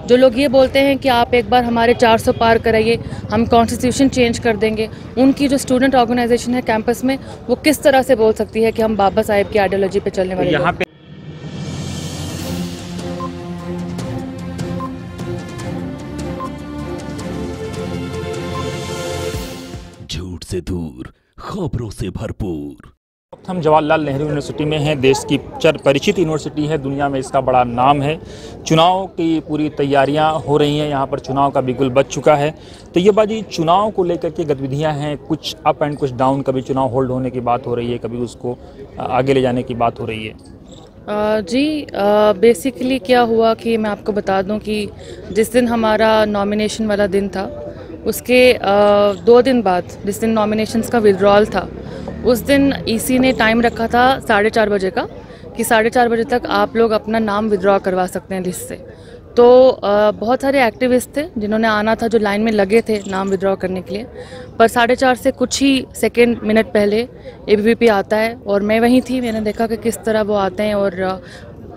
जो लोग ये बोलते हैं कि आप एक बार हमारे 400 पार कराइए, हम कॉन्स्टिट्यूशन चेंज कर देंगे, उनकी जो स्टूडेंट ऑर्गेनाइजेशन है कैंपस में, वो किस तरह से बोल सकती है कि हम बाबा साहेब की आइडियोलॉजी पे चलने वाले यहाँ लोग। पे झूठ से दूर, खबरों से भरपूर। हम जवाहरलाल नेहरू यूनिवर्सिटी में हैं। देश की चर परिचित यूनिवर्सिटी है, दुनिया में इसका बड़ा नाम है। चुनाव की पूरी तैयारियां हो रही हैं, यहाँ पर चुनाव का बिल्कुल बच चुका है। तो ये बाजी चुनाव को लेकर के गतिविधियां हैं, कुछ अप एंड कुछ डाउन। कभी चुनाव होल्ड होने की बात हो रही है, कभी उसको आगे ले जाने की बात हो रही है। बेसिकली क्या हुआ कि मैं आपको बता दूं कि जिस दिन हमारा नॉमिनेशन वाला दिन था, उसके 2 दिन बाद जिस दिन नॉमिनेशंस का विड्रॉल था, उस दिन ईसी ने टाइम रखा था 4:30 बजे का, कि 4:30 बजे तक आप लोग अपना नाम विड्रॉ करवा सकते हैं लिस्ट से। तो बहुत सारे एक्टिविस्ट थे जिन्होंने आना था, जो लाइन में लगे थे नाम विड्रॉ करने के लिए, पर 4:30 से कुछ ही सेकेंड मिनट पहले एबीवीपी आता है और मैं वहीं थी। मैंने देखा कि किस तरह वो आते हैं और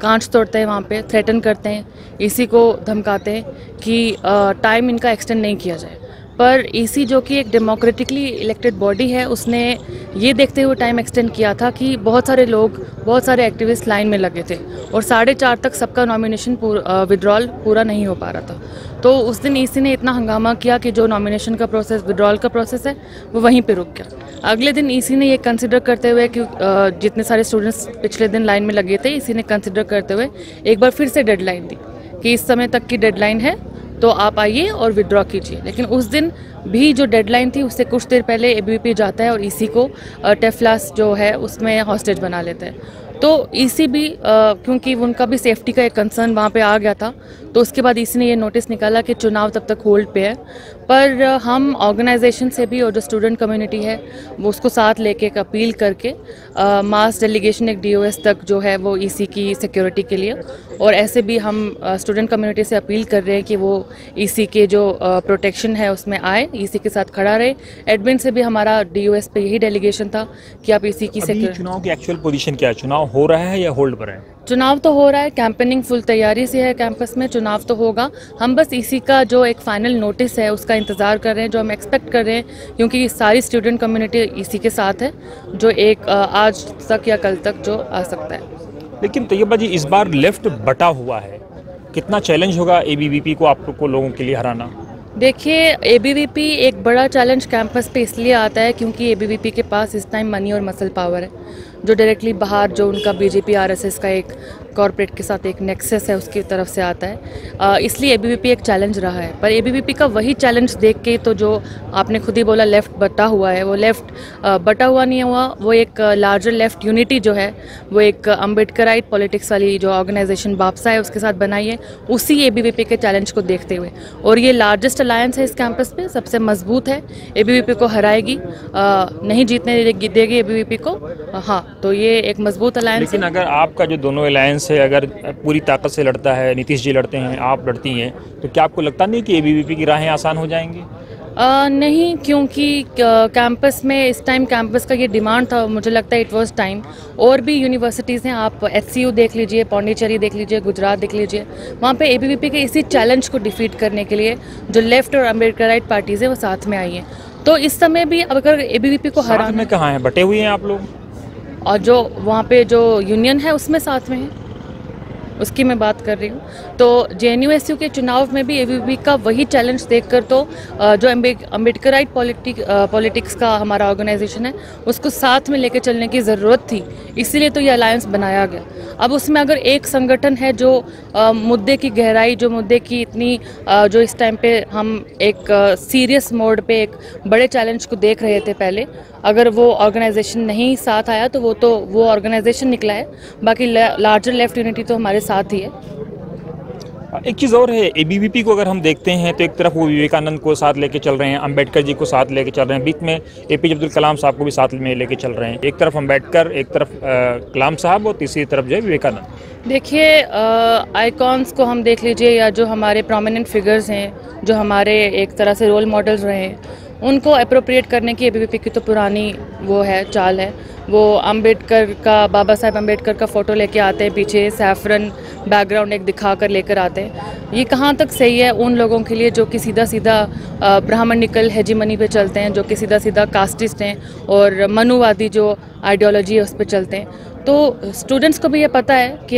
कांच तोड़ते हैं, वहाँ पे थ्रेटन करते हैं, ईसी को धमकाते हैं कि टाइम इनका एक्सटेंड नहीं किया जाए। पर ईसी जो कि एक डेमोक्रेटिकली इलेक्टेड बॉडी है, उसने ये देखते हुए टाइम एक्सटेंड किया था कि बहुत सारे लोग, बहुत सारे एक्टिविस्ट लाइन में लगे थे और 4:30 तक सबका नॉमिनेशन विड्रॉल पूरा नहीं हो पा रहा था। तो उस दिन ईसी ने इतना हंगामा किया कि जो नॉमिनेशन का प्रोसेस, विड्रॉल का प्रोसेस है, वो वहीं पे रुक गया। अगले दिन ईसी ने ये कंसिडर करते हुए कि जितने सारे स्टूडेंट्स पिछले दिन लाइन में लगे थे, ईसी ने कंसिडर करते हुए एक बार फिर से डेडलाइन दी कि इस समय तक की डेडलाइन है, तो आप आइए और विड्रॉ कीजिए। लेकिन उस दिन भी जो डेडलाइन थी, उससे कुछ देर पहले एबीवीपी जाता है और ईसी को टेफ्लास जो है उसमें हॉस्टेज बना लेते हैं। तो ईसी भी क्योंकि उनका भी सेफ्टी का एक कंसर्न वहाँ पे आ गया था, तो उसके बाद ईसी ने ये नोटिस निकाला कि चुनाव तब तक होल्ड पे है। पर हम ऑर्गेनाइजेशन से भी और जो स्टूडेंट कम्युनिटी है वो उसको साथ लेके एक अपील करके मास डेलीगेशन एक डीओएस तक जो है वो ईसी की सिक्योरिटी के लिए, और ऐसे भी हम स्टूडेंट कम्युनिटी से अपील कर रहे हैं कि वो ईसी के जो प्रोटेक्शन है उसमें आए, ईसी के साथ खड़ा रहे। एडमिन से भी हमारा डीओएस पे यही डेलीगेशन था कि आप ईसी की सिक्योरिटी। चुनाव की एक्चुअल पोजीशन क्या है? चुनाव हो रहा है या होल्ड पर है? चुनाव तो हो रहा है, कैंपेनिंग फुल तैयारी से है कैंपस में, चुनाव तो होगा। हम बस इसी का जो एक फाइनल नोटिस है उसका इंतज़ार कर रहे हैं, जो हम एक्सपेक्ट कर रहे हैं, क्योंकि सारी स्टूडेंट कम्युनिटी इसी के साथ है, जो एक आज तक या कल तक जो आ सकता है। लेकिन तैयबा जी, इस बार लेफ्ट बटा हुआ है, कितना चैलेंज होगा एबीवीपी को, आप लोग को लोगों के लिए हराना? देखिए, एबीवीपी एक बड़ा चैलेंज कैंपस पे इसलिए आता है क्योंकि एबीवीपी के पास इस टाइम मनी और मसल पावर है, जो डायरेक्टली बाहर जो उनका बीजेपी आरएसएस का एक कॉर्पोरेट के साथ एक नेक्सस है, उसकी तरफ से आता है। इसलिए एबीवीपी एक चैलेंज रहा है। पर एबीवीपी का वही चैलेंज देख के तो जो आपने खुद ही बोला लेफ़्ट बटा हुआ है, वो लेफ़्ट बटा हुआ नहीं हुआ, वो एक लार्जर लेफ़्ट यूनिटी जो है, वो एक अम्बेडकराइट पॉलिटिक्स वाली जो ऑर्गेनाइजेशन बापसा है उसके साथ बनाई है, उसी एबीवीपी के चैलेंज को देखते हुए। और ये लार्जेस्ट अलायंस है इस कैंपस पे, सबसे मजबूत है, एबीवीपी को हराएगी, नहीं जीतने देगी एबीवीपी को। हाँ, तो ये एक मजबूत अलायंस है। लेकिन अगर आपका जो दोनों अलायंस है, अगर पूरी ताकत से लड़ता है, नीतीश जी लड़ते हैं, आप लड़ती हैं, तो क्या आपको लगता नहीं कि एबीवीपी की राहें आसान हो जाएंगी? नहीं, क्योंकि कैंपस में इस टाइम कैंपस का ये डिमांड था, मुझे लगता है इट वाज टाइम। और भी यूनिवर्सिटीज़ हैं, आप एचसीयू देख लीजिए, पौंडीचेरी देख लीजिए, गुजरात देख लीजिए, वहाँ पे एबीवीपी के इसी चैलेंज को डिफीट करने के लिए जो लेफ्ट और अम्बेडकराइट पार्टीज़ हैं वो साथ में आई हैं। तो इस समय भी अगर एबीवीपी को हराना में कहाँ है, बटे हुए हैं आप लोग? और जो वहाँ पे जो यूनियन है उसमें साथ में है, उसकी मैं बात कर रही हूँ। तो जेएनयू-एसयू के चुनाव में भी एबीवीपी का वही चैलेंज देखकर तो जो अम्बेडकराइट पॉलिटिक्स का हमारा ऑर्गेनाइजेशन है उसको साथ में लेकर चलने की ज़रूरत थी, इसीलिए तो ये अलायंस बनाया गया। अब उसमें अगर एक संगठन है जो मुद्दे की गहराई, जो मुद्दे की इतनी जो इस टाइम पे हम एक सीरियस मोड पे एक बड़े चैलेंज को देख रहे थे पहले, अगर वो ऑर्गेनाइजेशन नहीं साथ आया तो वो ऑर्गेनाइजेशन निकला है, बाकी लार्जर लेफ्ट यूनिटी तो हमारे साथ ही है। एक चीज़ और है, एबीवीपी को अगर हम देखते हैं तो एक तरफ वो विवेकानंद को साथ लेके चल रहे हैं, अंबेडकर जी को साथ लेके चल रहे हैं, बीच में एपीजे अब्दुल कलाम साहब को भी साथ में लेके चल रहे हैं। एक तरफ अंबेडकर, एक तरफ कलाम साहब और तीसरी तरफ जो है विवेकानंद। देखिए, आइकॉन्स को हम देख लीजिए या जो हमारे प्रोमिनेंट फिगर्स हैं, जो हमारे एक तरह से रोल मॉडल्स रहे हैं, उनको अप्रोप्रिएट करने की एबीवीपी की तो पुरानी वो है, चाल है। वो अम्बेडकर का, बाबा साहेब अम्बेडकर का फ़ोटो लेके आते हैं, पीछे सैफरन बैकग्राउंड एक दिखा कर लेकर आते हैं। ये कहाँ तक सही है उन लोगों के लिए जो कि सीधा सीधा ब्राह्मणिकल हेजीमनी पे चलते हैं, जो कि सीधा सीधा कास्टिस्ट हैं और मनुवादी जो आइडियोलॉजी है उस पर चलते हैं। तो स्टूडेंट्स को भी ये पता है कि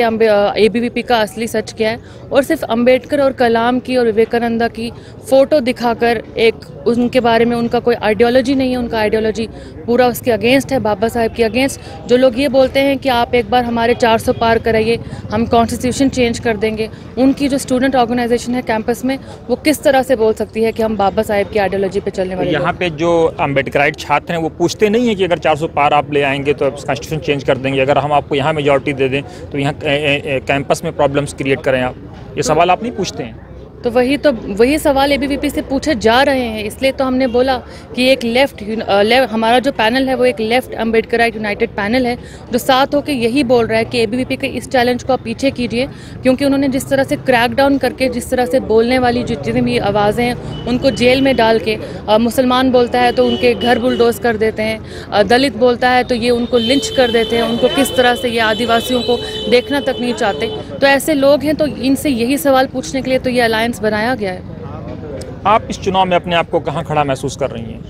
एबीवीपी का असली सच क्या है, और सिर्फ अंबेडकर और कलाम की और विवेकानंदा की फ़ोटो दिखाकर एक उनके बारे में उनका कोई आइडियोलॉजी नहीं है, उनका आइडियोलॉजी पूरा उसके अगेंस्ट है, बाबा साहेब के अगेंस्ट। जो लोग ये बोलते हैं कि आप एक बार हमारे 400 पार कराइए, हम कॉन्स्टिट्यूशन चेंज कर देंगे, उनकी जो स्टूडेंट ऑर्गेनाइजेशन है कैंपस में, वो किस तरह से बोल सकती है कि हम बाबा साहेब की आइडियोलॉजी पे चलने वाले। यहाँ पे जो अम्बेडकराइट छात्र हैं वो पूछते नहीं है कि अगर 400 पार आप ले आएंगे तो कॉन्स्टिट्यूशन चेंज कर देंगे, अगर हम आपको यहाँ मेजॉरिटी दे दें तो यहाँ कैंपस में प्रॉब्लम्स क्रिएट करें आप, ये सवाल आप नहीं पूछते हैं? तो वही सवाल एबीवीपी से पूछे जा रहे हैं। इसलिए तो हमने बोला कि एक हमारा जो पैनल है वो एक लेफ्ट अम्बेडकराइट यूनाइटेड पैनल है, जो साथ होकर यही बोल रहा है कि एबीवीपी के इस चैलेंज को आप पीछे कीजिए, क्योंकि उन्होंने जिस तरह से क्रैक डाउन करके, जिस तरह से बोलने वाली जितनी भी आवाज़ें हैं उनको जेल में डाल के, मुसलमान बोलता है तो उनके घर बुलडोज कर देते हैं, दलित बोलता है तो ये उनको लिंच कर देते हैं, उनको किस तरह से ये आदिवासियों को देखना तक नहीं चाहते। तो ऐसे लोग हैं, तो इनसे यही सवाल पूछने के लिए तो ये अलायंस बनाया गया है। आप इस चुनाव में अपने आप को कहाँ खड़ा महसूस कर रही हैं?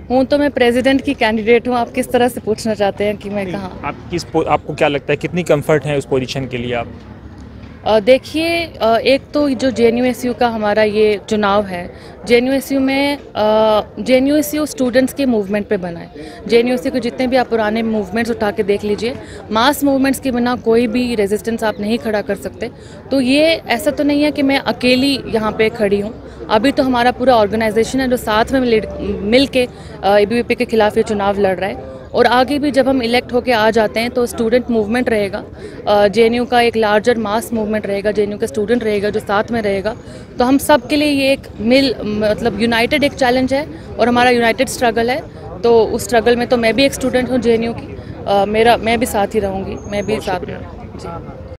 हूँ तो मैं प्रेसिडेंट की कैंडिडेट हूँ। आप किस तरह से पूछना चाहते हैं कि मैं कहाँ? आपको क्या लगता है कितनी कंफर्ट है उस पोजीशन के लिए आप? देखिए, एक तो जो JNU-SU का हमारा ये चुनाव है, JNU-SU में JNU-SU स्टूडेंट्स के मूवमेंट पे बना है। JNU-SU के जितने भी आप पुराने मूवमेंट्स उठा के देख लीजिए, मास मूवमेंट्स के बिना कोई भी रेजिस्टेंस आप नहीं खड़ा कर सकते। तो ये ऐसा तो नहीं है कि मैं अकेली यहाँ पे खड़ी हूँ। अभी तो हमारा पूरा ऑर्गेनाइजेशन है जो साथ में मिल के एबीवीपी के खिलाफ ये चुनाव लड़ रहा है, और आगे भी जब हम इलेक्ट होके आ जाते हैं तो स्टूडेंट मूवमेंट रहेगा, JNU का एक लार्जर मास मूवमेंट रहेगा, JNU का स्टूडेंट रहेगा जो साथ में रहेगा। तो हम सब के लिए ये एक मतलब यूनाइटेड एक चैलेंज है और हमारा यूनाइटेड स्ट्रगल है। तो उस स्ट्रगल में तो मैं भी एक स्टूडेंट हूँ JNU की, मैं भी साथ ही रहूँगी, मैं भी साथ में। जी।